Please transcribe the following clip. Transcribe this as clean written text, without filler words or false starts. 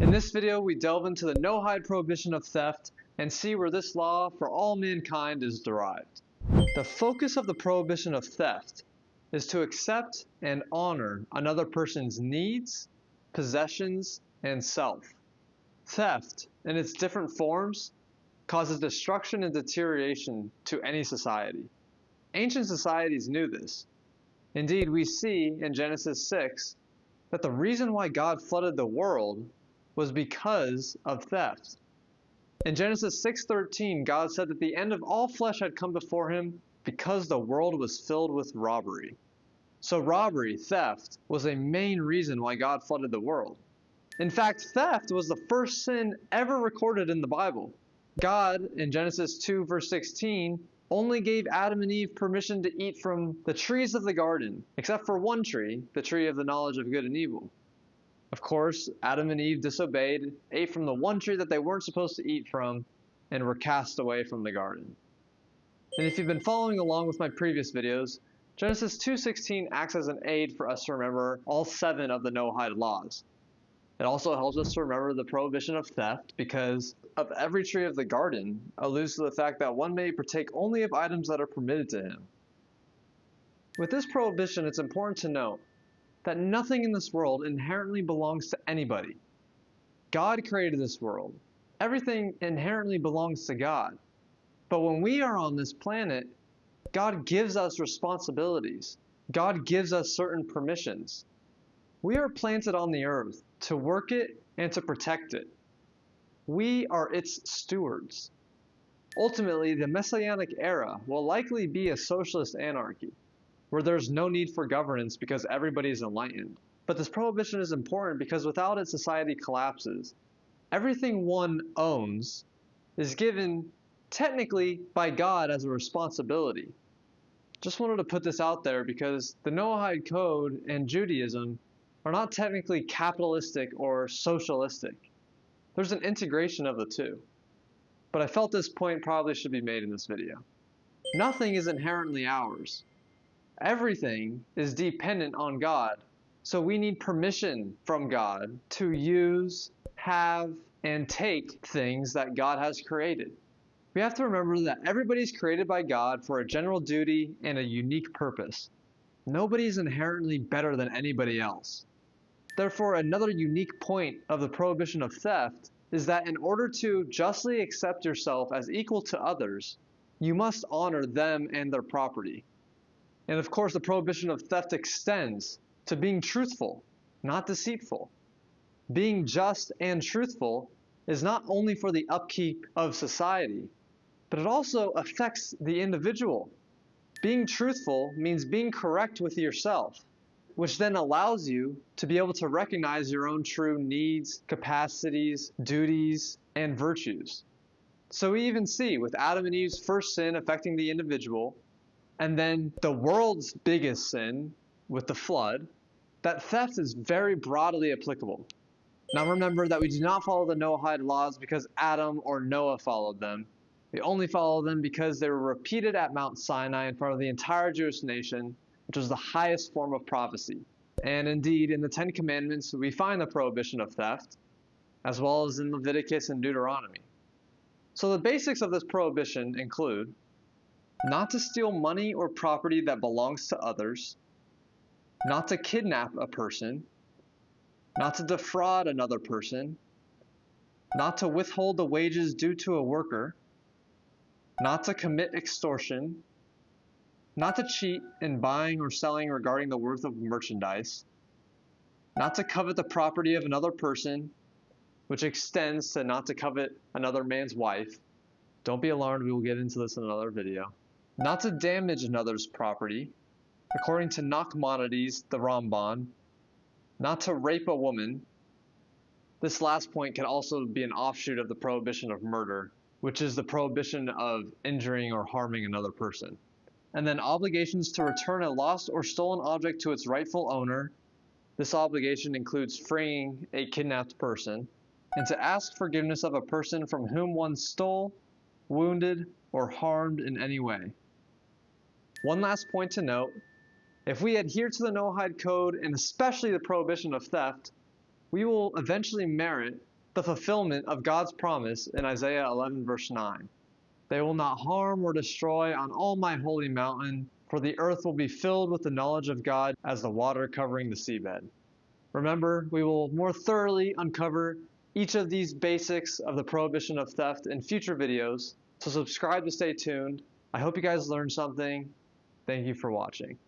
In this video, we delve into the Noahide Prohibition of Theft and see where this law for all mankind is derived. The focus of the prohibition of theft is to accept and honor another person's needs, possessions, and self. Theft, in its different forms, causes destruction and deterioration to any society. Ancient societies knew this. Indeed, we see in Genesis 6 that the reason why God flooded the world was because of theft. In Genesis 6:13, God said that the end of all flesh had come before him because the world was filled with robbery. So robbery, theft, was a main reason why God flooded the world. In fact, theft was the first sin ever recorded in the Bible. God, in Genesis 2 verse 16, only gave Adam and Eve permission to eat from the trees of the garden, except for one tree, the tree of the knowledge of good and evil. Of course, Adam and Eve disobeyed, ate from the one tree that they weren't supposed to eat from, and were cast away from the garden. And if you've been following along with my previous videos, Genesis 2:16 acts as an aid for us to remember all 7 of the Noahide laws. It also helps us to remember the prohibition of theft because of every tree of the garden alludes to the fact that one may partake only of items that are permitted to him. With this prohibition, it's important to note that nothing in this world inherently belongs to anybody. God created this world. Everything inherently belongs to God. But when we are on this planet, God gives us responsibilities. God gives us certain permissions. We are planted on the earth to work it and to protect it. We are its stewards. Ultimately, the Messianic era will likely be a socialist anarchy, where there's no need for governance because everybody is enlightened. But this prohibition is important because without it, society collapses. Everything one owns is given technically by God as a responsibility. Just wanted to put this out there because the Noahide Code and Judaism are not technically capitalistic or socialistic. There's an integration of the two. But I felt this point probably should be made in this video. Nothing is inherently ours. Everything is dependent on God. So we need permission from God to use, have, and take things that God has created. We have to remember that everybody's created by God for a general duty and a unique purpose. Nobody is inherently better than anybody else. Therefore, another unique point of the prohibition of theft is that in order to justly accept yourself as equal to others, you must honor them and their property. And of course, the prohibition of theft extends to being truthful, not deceitful. Being just and truthful is not only for the upkeep of society, but it also affects the individual. Being truthful means being correct with yourself, which then allows you to be able to recognize your own true needs, capacities, duties, and virtues. So we even see with Adam and Eve's first sin affecting the individual, and then the world's biggest sin with the flood, that theft is very broadly applicable. Now remember that we do not follow the Noahide laws because Adam or Noah followed them. We only follow them because they were repeated at Mount Sinai in front of the entire Jewish nation, which was the highest form of prophecy. And indeed, in the 10 Commandments, we find the prohibition of theft, as well as in Leviticus and Deuteronomy. So the basics of this prohibition include not to steal money or property that belongs to others, not to kidnap a person, not to defraud another person, not to withhold the wages due to a worker, not to commit extortion, not to cheat in buying or selling regarding the worth of merchandise, not to covet the property of another person, which extends to not to covet another man's wife. Don't be alarmed, we will get into this in another video. Not to damage another's property, according to Noahides, the Ramban, not to rape a woman. This last point can also be an offshoot of the prohibition of murder, which is the prohibition of injuring or harming another person. And then obligations to return a lost or stolen object to its rightful owner. This obligation includes freeing a kidnapped person, and to ask forgiveness of a person from whom one stole, wounded, or harmed in any way. One last point to note, if we adhere to the Noahide Code, and especially the prohibition of theft, we will eventually merit the fulfillment of God's promise in Isaiah 11 verse 9. They will not harm or destroy on all my holy mountain, for the earth will be filled with the knowledge of God as the water covering the seabed. Remember, we will more thoroughly uncover each of these basics of the prohibition of theft in future videos, so subscribe to stay tuned. I hope you guys learned something. Thank you for watching.